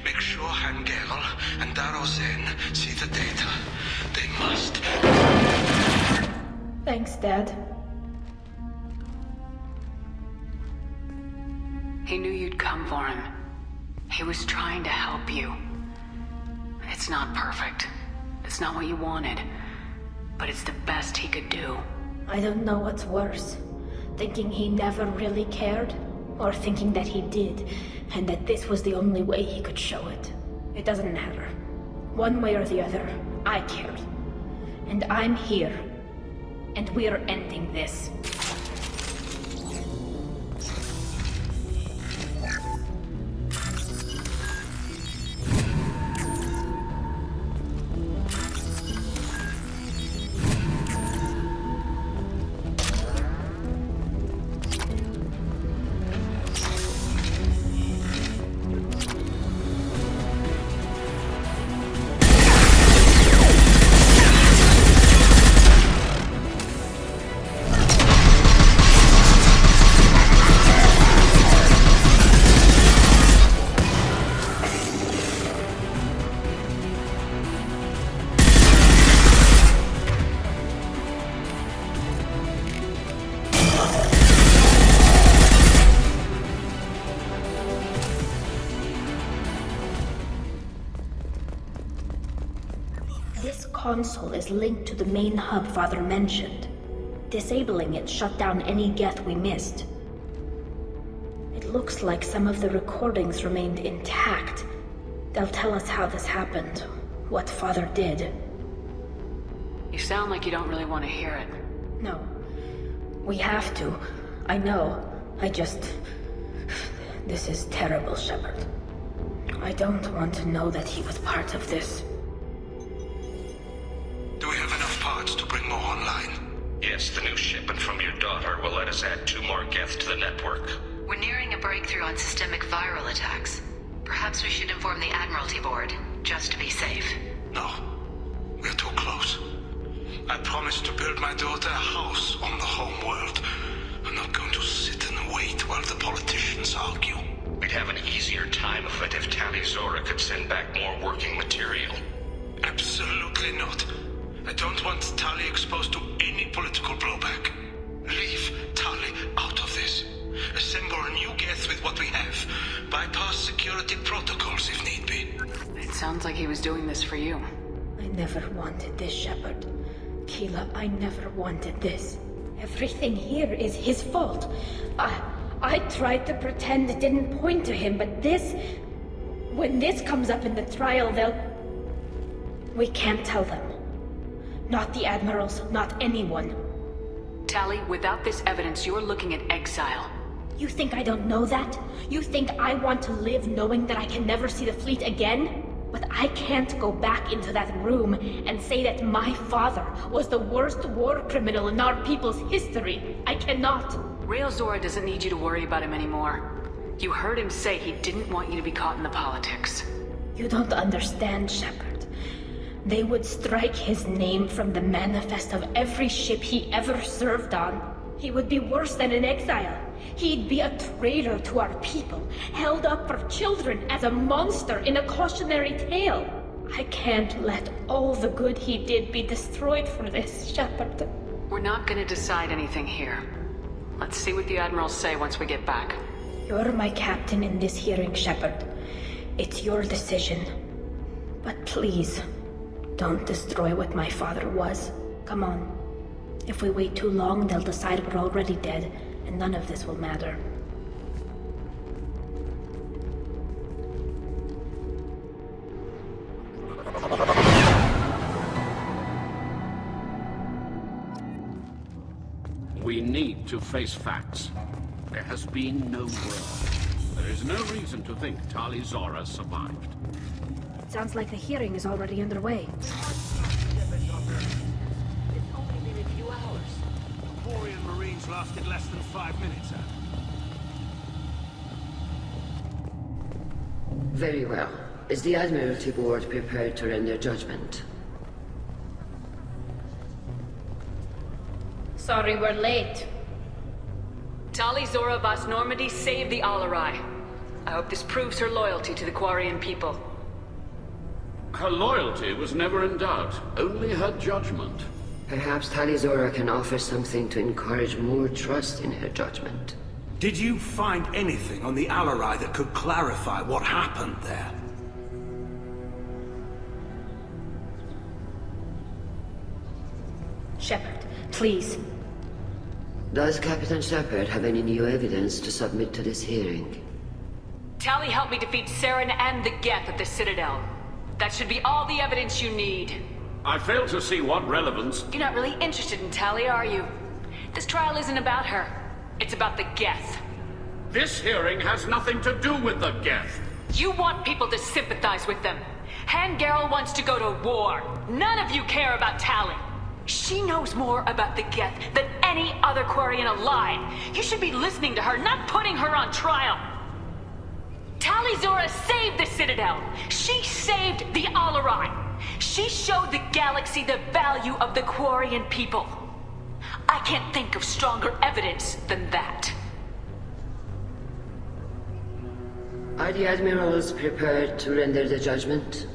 Make sure Hangerel and Darozen see the data. They must. Thanks, Dad. He knew you'd come for him. He was trying to help you. It's not perfect. It's not what you wanted. But it's the best he could do. I don't know what's worse. Thinking he never really cared, or thinking that he did, and that this was the only way he could show it. It doesn't matter. One way or the other, I cared. And I'm here. And we're ending this. Console is linked to the main hub Father mentioned. Disabling it shut down any Geth we missed. It looks like some of the recordings remained intact. They'll tell us how this happened, what Father did. You You sound like you don't really want to hear it. No. We have to. I know. This is terrible, Shepard. I don't want to know that he was part of this. Do we have enough parts to bring more online? Yes, the new shipment from your daughter will let us add 2 more geth to the network. We're nearing a breakthrough on systemic viral attacks. Perhaps we should inform the Admiralty Board, just to be safe. No. We're too close. I promised to build my daughter a house on the home world. I'm not going to sit and wait while the politicians argue. We'd have an easier time of it if Tali Zora could send back more working material. Absolutely not. I don't want Tali exposed to any political blowback. Leave Tali out of this. Assemble a new geth with what we have. Bypass security protocols if need be. It sounds like he was doing this for you. I never wanted this, Shepard. Keela, I never wanted this. Everything here is his fault. I tried to pretend it didn't point to him, but this... When this comes up in the trial, we can't tell them. Not the Admirals, not anyone. Tali, without this evidence, you're looking at exile. You think I don't know that? You think I want to live knowing that I can never see the fleet again? But I can't go back into that room and say that my father was the worst war criminal in our people's history. I cannot. Rail Zora doesn't need you to worry about him anymore. You heard him say he didn't want you to be caught in the politics. You don't understand, Shepard. They would strike his name from the manifest of every ship he ever served on. He would be worse than an exile. He'd be a traitor to our people, held up for children as a monster in a cautionary tale. I can't let all the good he did be destroyed for this, Shepard. We're not gonna decide anything here. Let's see what the Admirals say once we get back. You're my captain in this hearing, Shepard. It's your decision. But please, don't destroy what my father was. Come on. If we wait too long, they'll decide we're already dead, and none of this will matter. We need to face facts. There has been no word. There is no reason to think Tali Zora survived. It sounds like the hearing is already underway. It's only been a few hours. The Quarian Marines lasted less than 5 minutes, Very well. Is the Admiralty Board prepared to render judgment? Sorry we're late. Tali Zora Vas Normandy saved the Alarai. I hope this proves her loyalty to the Quarian people. Her loyalty was never in doubt, only her judgment. Perhaps Tali Zora can offer something to encourage more trust in her judgment. Did you find anything on the Alarai that could clarify what happened there? Shepard, please. Does Captain Shepard have any new evidence to submit to this hearing? Tali helped me defeat Saren and the Geth at the Citadel. That should be all the evidence you need. I fail to see what relevance... You're not really interested in Tali, are you? This trial isn't about her. It's about the Geth. This hearing has nothing to do with the Geth. You want people to sympathize with them. Hangarel wants to go to war. None of you care about Tali. She knows more about the Geth than any other Quarian alive. You should be listening to her, not putting her on trial. Tali Zora saved the Citadel. She saved the Alarai. She showed the galaxy the value of the Quarian people. I can't think of stronger evidence than that. Are the Admirals prepared to render the judgment?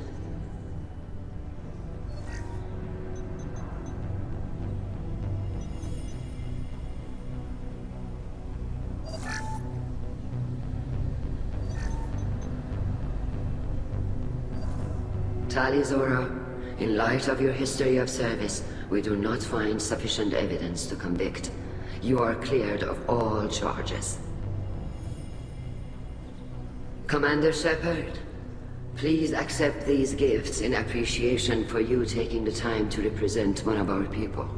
Tali Zora, in light of your history of service, we do not find sufficient evidence to convict. You are cleared of all charges. Commander Shepard, Please accept these gifts in appreciation for you taking the time to represent one of our people.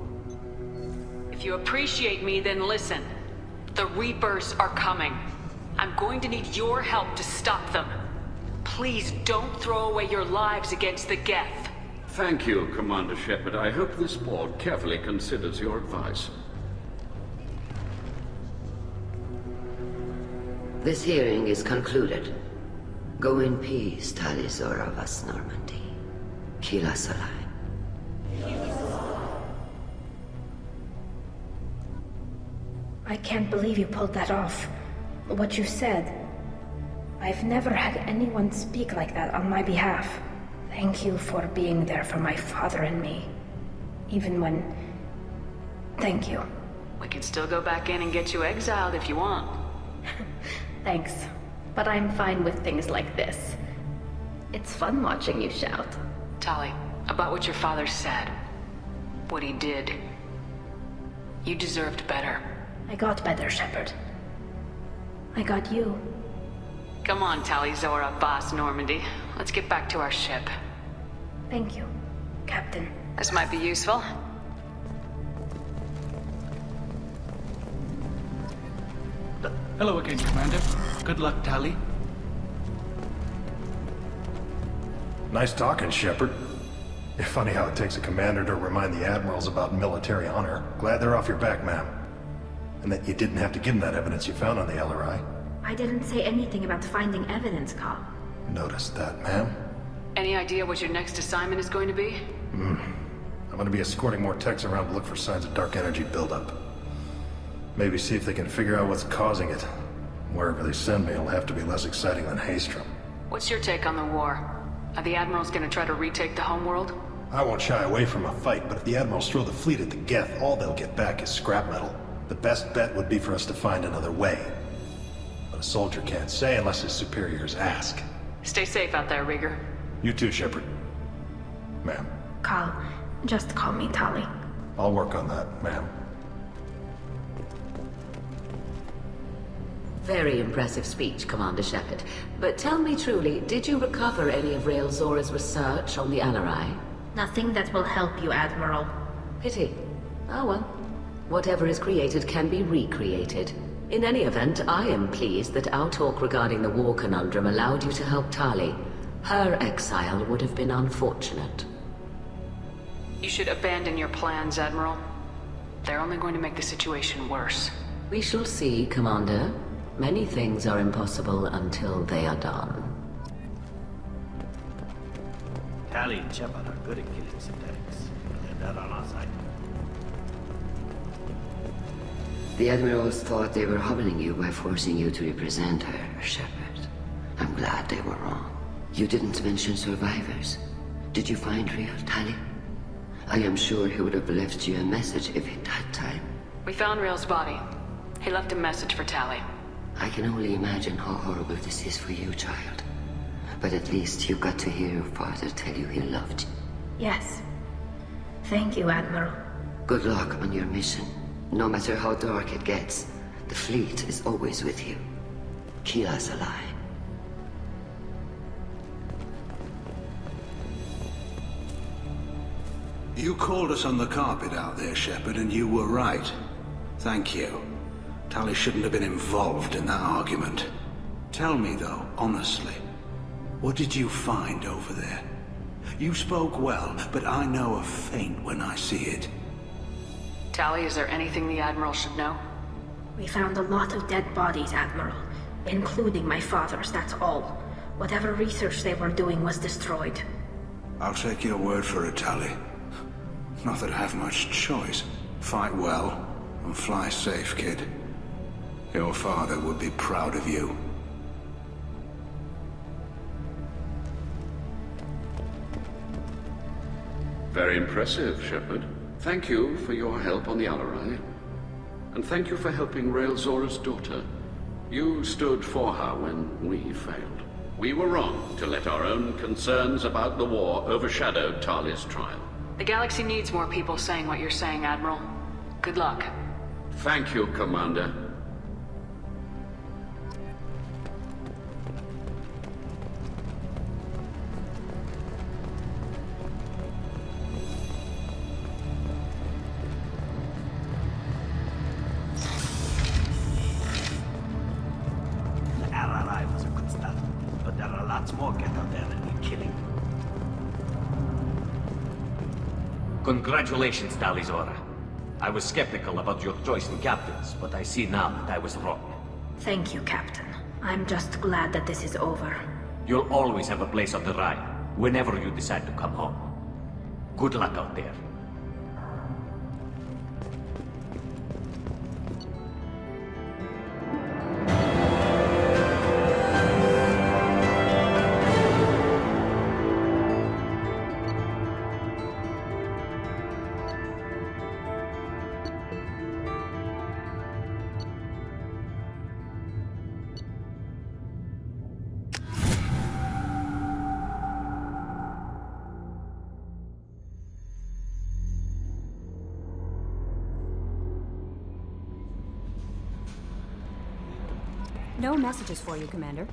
If you appreciate me, then listen. The Reapers are coming. I'm going to need your help to stop them. Please don't throw away your lives against the Geth. Thank you, Commander Shepard. I hope this board carefully considers your advice. This hearing is concluded. Go in peace, Tali Zora Vas Normandy. Kila Salai. I can't believe you pulled that off. What you said. I've never had anyone speak like that on my behalf. Thank you for being there for my father and me. Even when... Thank you. We can still go back in and get you exiled if you want. Thanks. But I'm fine with things like this. It's fun watching you shout. Tali, about what your father said. What he did. You deserved better. I got better, Shepard. I got you. Come on, Tali Zora, Boss Normandy. Let's get back to our ship. Thank you, Captain. This might be useful. Hello again, Commander. Good luck, Tali. Nice talking, Shepard. It's funny how it takes a commander to remind the admirals about military honor. Glad they're off your back, ma'am. And that you didn't have to give them that evidence you found on the LRI. I didn't say anything about finding evidence, Carl. Noticed that, ma'am. Any idea what your next assignment is going to be? I'm gonna be escorting more techs around to look for signs of dark energy buildup. Maybe see if they can figure out what's causing it. Wherever they send me, it'll have to be less exciting than Haystrom. What's your take on the war? Are the Admirals gonna try to retake the homeworld? I won't shy away from a fight, but if the Admirals throw the fleet at the Geth, all they'll get back is scrap metal. The best bet would be for us to find another way. But a soldier can't say unless his superiors ask. Stay safe out there, Rieger. You too, Shepard. Ma'am. Carl, just call me Tali. I'll work on that, ma'am. Very impressive speech, Commander Shepard. But tell me truly, did you recover any of Rael Zora's research on the Alarai? Nothing that will help you, Admiral. Pity. Oh well. Whatever is created can be recreated. In any event, I am pleased that our talk regarding the war conundrum allowed you to help Tali. Her exile would have been unfortunate. You should abandon your plans, Admiral. They're only going to make the situation worse. We shall see, Commander. Many things are impossible until they are done. Tali and Shepard are good at killing synthetics. They're not on our side. The Admirals thought they were humbling you by forcing you to represent her, Shepard. I'm glad they were wrong. You didn't mention survivors. Did you find Rael, Tali? I am sure he would have left you a message if he'd had time. We found Rael's body. He left a message for Tali. I can only imagine how horrible this is for you, child. But at least you got to hear your father tell you he loved you. Yes. Thank you, Admiral. Good luck on your mission. No matter how dark it gets, the fleet is always with you. Kila Salai. You called us on the carpet out there, Shepard, and you were right. Thank you. Tali shouldn't have been involved in that argument. Tell me, though, honestly, what did you find over there? You spoke well, but I know a feint when I see it. Tali, is there anything the Admiral should know? We found a lot of dead bodies, Admiral. Including my father's, that's all. Whatever research they were doing was destroyed. I'll take your word for it, Tali. Not that I have much choice. Fight well, and fly safe, kid. Your father would be proud of you. Very impressive, Shepard. Thank you for your help on the Alarai. And thank you for helping Rael Zora's daughter. You stood for her when we failed. We were wrong to let our own concerns about the war overshadow Tali's trial. The galaxy needs more people saying what you're saying, Admiral. Good luck. Thank you, Commander. Congratulations, Tali Zora. I was skeptical about your choice in captains, but I see now that I was wrong. Thank you, Captain. I'm just glad that this is over. You'll always have a place on the Rhine, whenever you decide to come home. Good luck out there. No messages for you, Commander.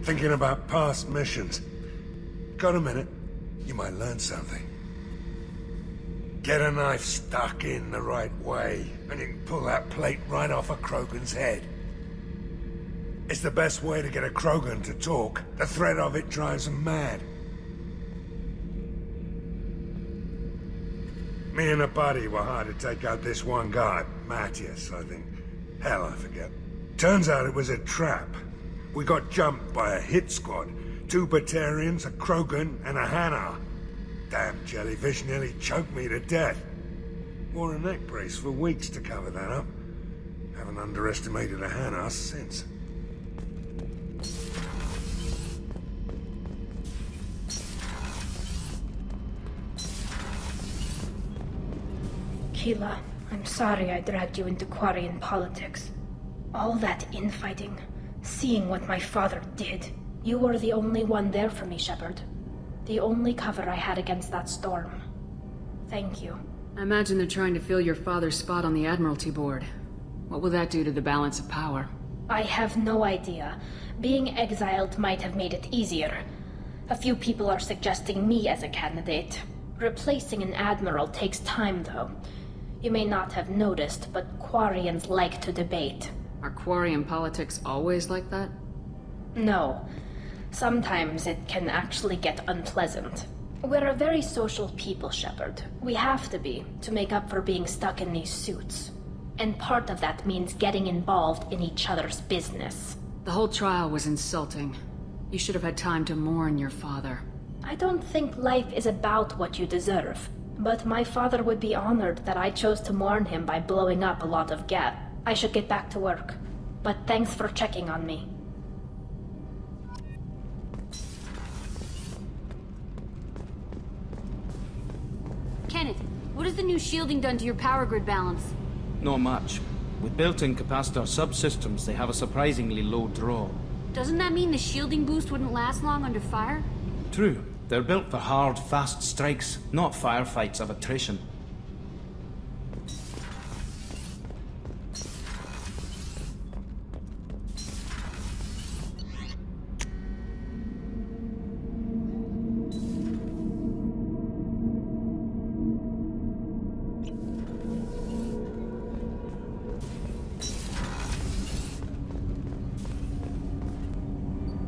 Thinking about past missions. Got a minute? You might learn something. Get a knife stuck in the right way, and you can pull that plate right off a Krogan's head. It's the best way to get a Krogan to talk. The threat of it drives them mad. Me and a buddy were hired to take out this one guy, Matthias, I think. Hell, I forget. Turns out it was a trap. We got jumped by a hit squad. 2 Batarians, a Krogan, and a Hanar. Damn jellyfish nearly choked me to death. Wore a neck brace for weeks to cover that up. Haven't underestimated a Hanar since. Keela, I'm sorry I dragged you into Quarian politics. All that infighting, seeing what my father did. You were the only one there for me, Shepard. The only cover I had against that storm. Thank you. I imagine they're trying to fill your father's spot on the Admiralty Board. What will that do to the balance of power? I have no idea. Being exiled might have made it easier. A few people are suggesting me as a candidate. Replacing an admiral takes time, though. You may not have noticed, but Quarians like to debate. Are Quarian politics always like that? No. Sometimes it can actually get unpleasant. We're a very social people, Shepard. We have to be, to make up for being stuck in these suits. And part of that means getting involved in each other's business. The whole trial was insulting. You should have had time to mourn your father. I don't think life is about what you deserve. But my father would be honored that I chose to mourn him by blowing up a lot of gas. I should get back to work. But thanks for checking on me. Kenneth, what has the new shielding done to your power grid balance? Not much. With built-in capacitor subsystems, they have a surprisingly low draw. Doesn't that mean the shielding boost wouldn't last long under fire? True. They're built for hard, fast strikes, not firefights of attrition.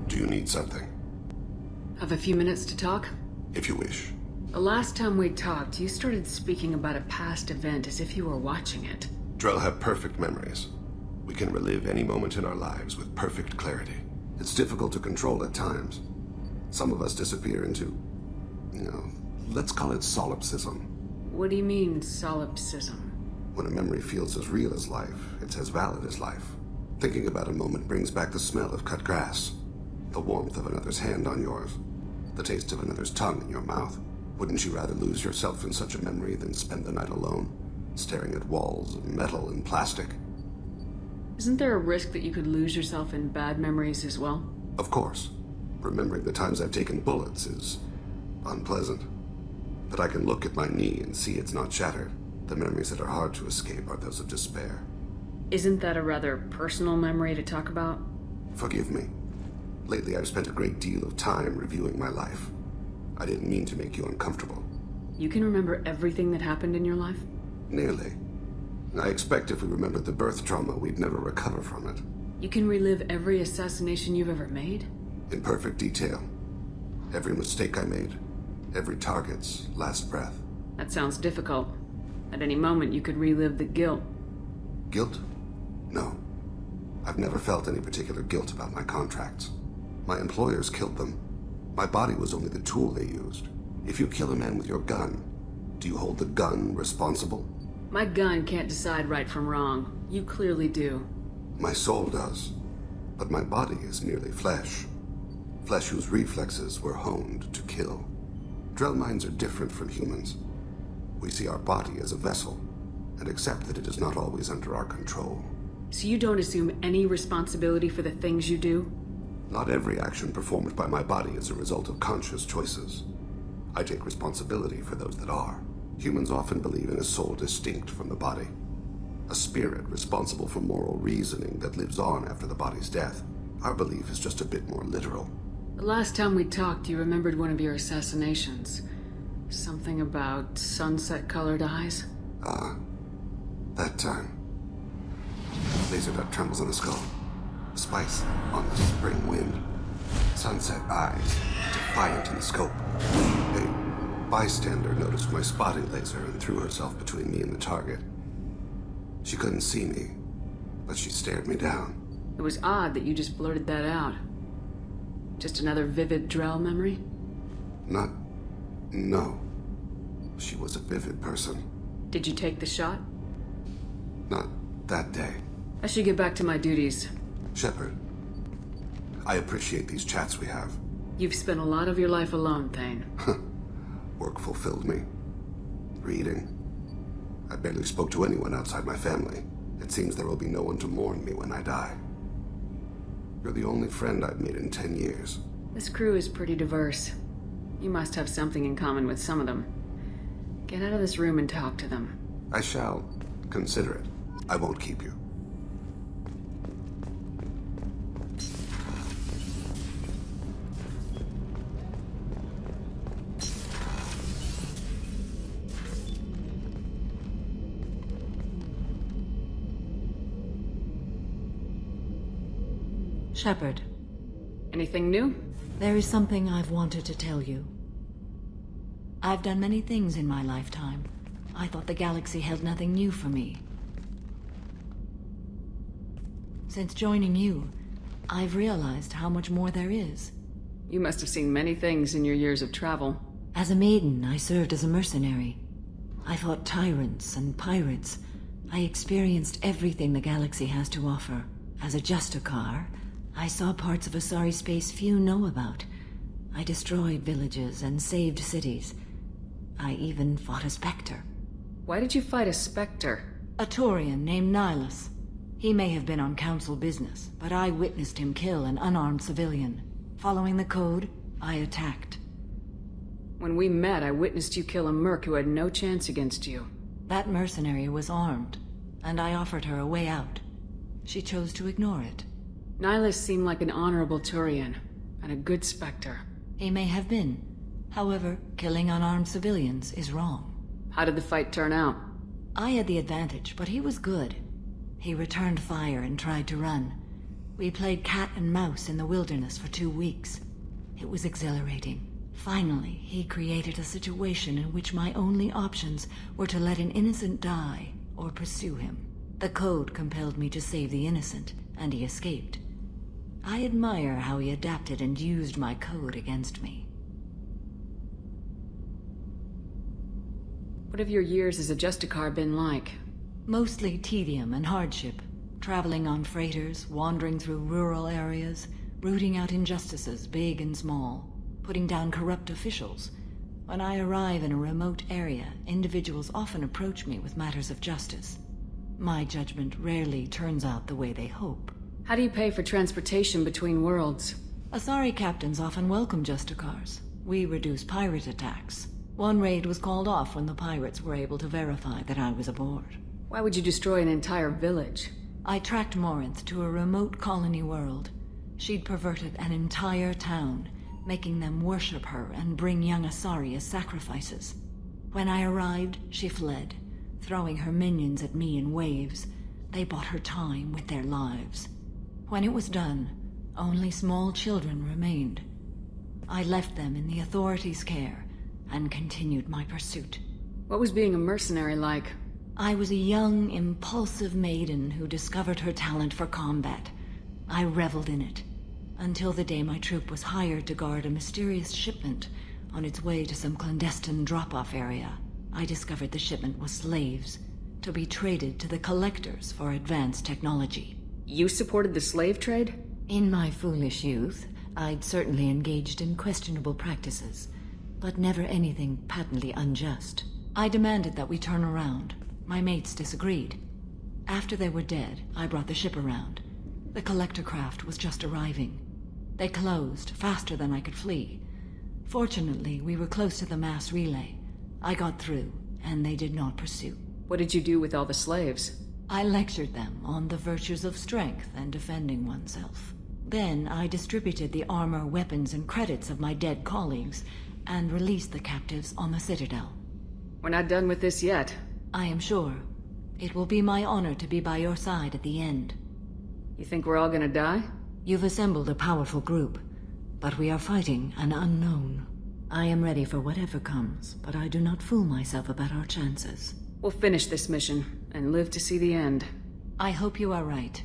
Do you need something? Have a few minutes to talk? If you wish. The last time we talked, you started speaking about a past event as if you were watching it. Drell have perfect memories. We can relive any moment in our lives with perfect clarity. It's difficult to control at times. Some of us disappear into, let's call it solipsism. What do you mean, solipsism? When a memory feels as real as life, it's as valid as life. Thinking about a moment brings back the smell of cut grass, the warmth of another's hand on yours, the taste of another's tongue in your mouth. Wouldn't you rather lose yourself in such a memory than spend the night alone, staring at walls of metal and plastic? Isn't there a risk that you could lose yourself in bad memories as well? Of course. Remembering the times I've taken bullets is unpleasant. But I can look at my knee and see it's not shattered. The memories that are hard to escape are those of despair. Isn't that a rather personal memory to talk about? Forgive me. Lately I've spent a great deal of time reviewing my life. I didn't mean to make you uncomfortable. You can remember everything that happened in your life? Nearly. I expect if we remembered the birth trauma, we'd never recover from it. You can relive every assassination you've ever made? In perfect detail. Every mistake I made. Every target's last breath. That sounds difficult. At any moment, you could relive the guilt. Guilt? No. I've never felt any particular guilt about my contracts. My employers killed them. My body was only the tool they used. If you kill a man with your gun, do you hold the gun responsible? My gun can't decide right from wrong. You clearly do. My soul does. But my body is merely flesh. Flesh whose reflexes were honed to kill. Drell minds are different from humans. We see our body as a vessel, and accept that it is not always under our control. So you don't assume any responsibility for the things you do? Not every action performed by my body is a result of conscious choices. I take responsibility for those that are. Humans often believe in a soul distinct from the body. A spirit responsible for moral reasoning that lives on after the body's death. Our belief is just a bit more literal. The last time we talked, you remembered one of your assassinations. Something about sunset-colored eyes? That time. Laser dot trembles on the skull. Spice on the spring wind. Sunset eyes, defiant in the scope. A bystander noticed my spotting laser and threw herself between me and the target. She couldn't see me, but she stared me down. It was odd that you just blurted that out. Just another vivid Drell memory? No. She was a vivid person. Did you take the shot? Not that day. I should get back to my duties. Shepard, I appreciate these chats we have. You've spent a lot of your life alone, Thane. Work fulfilled me. Reading. I barely spoke to anyone outside my family. It seems there will be no one to mourn me when I die. You're the only friend I've made in 10 years. This crew is pretty diverse. You must have something in common with some of them. Get out of this room and talk to them. I shall consider it. I won't keep you. Shepard. Anything new? There is something I've wanted to tell you. I've done many things in my lifetime. I thought the galaxy held nothing new for me. Since joining you, I've realized how much more there is. You must have seen many things in your years of travel. As a maiden, I served as a mercenary. I fought tyrants and pirates. I experienced everything the galaxy has to offer. As a Justicar, I saw parts of Asari space few know about. I destroyed villages and saved cities. I even fought a Spectre. Why did you fight a Spectre? A Taurian named Nihilus. He may have been on council business, but I witnessed him kill an unarmed civilian. Following the code, I attacked. When we met, I witnessed you kill a merc who had no chance against you. That mercenary was armed, and I offered her a way out. She chose to ignore it. Nihilus seemed like an honorable Turian, and a good Spectre. He may have been. However, killing unarmed civilians is wrong. How did the fight turn out? I had the advantage, but he was good. He returned fire and tried to run. We played cat and mouse in the wilderness for 2 weeks. It was exhilarating. Finally, he created a situation in which my only options were to let an innocent die or pursue him. The code compelled me to save the innocent, and he escaped. I admire how he adapted and used my code against me. What have your years as a Justicar been like? Mostly tedium and hardship. Traveling on freighters, wandering through rural areas, rooting out injustices, big and small, putting down corrupt officials. When I arrive in a remote area, individuals often approach me with matters of justice. My judgment rarely turns out the way they hope. How do you pay for transportation between worlds? Asari captains often welcome Justicars. We reduce pirate attacks. One raid was called off when the pirates were able to verify that I was aboard. Why would you destroy an entire village? I tracked Morinth to a remote colony world. She'd perverted an entire town, making them worship her and bring young Asari as sacrifices. When I arrived, she fled, throwing her minions at me in waves. They bought her time with their lives. When it was done, only small children remained. I left them in the authorities' care and continued my pursuit. What was being a mercenary like? I was a young, impulsive maiden who discovered her talent for combat. I reveled in it, until the day my troop was hired to guard a mysterious shipment on its way to some clandestine drop-off area. I discovered the shipment was slaves, to be traded to the collectors for advanced technology. You supported the slave trade? In my foolish youth, I'd certainly engaged in questionable practices, but never anything patently unjust. I demanded that we turn around. My mates disagreed. After they were dead, I brought the ship around. The collector craft was just arriving. They closed faster than I could flee. Fortunately, we were close to the mass relay. I got through, and they did not pursue. What did you do with all the slaves? I lectured them on the virtues of strength and defending oneself. Then I distributed the armor, weapons, and credits of my dead colleagues, and released the captives on the Citadel. We're not done with this yet. I am sure. It will be my honor to be by your side at the end. You think we're all gonna die? You've assembled a powerful group, but we are fighting an unknown. I am ready for whatever comes, but I do not fool myself about our chances. We'll finish this mission, and live to see the end. I hope you are right.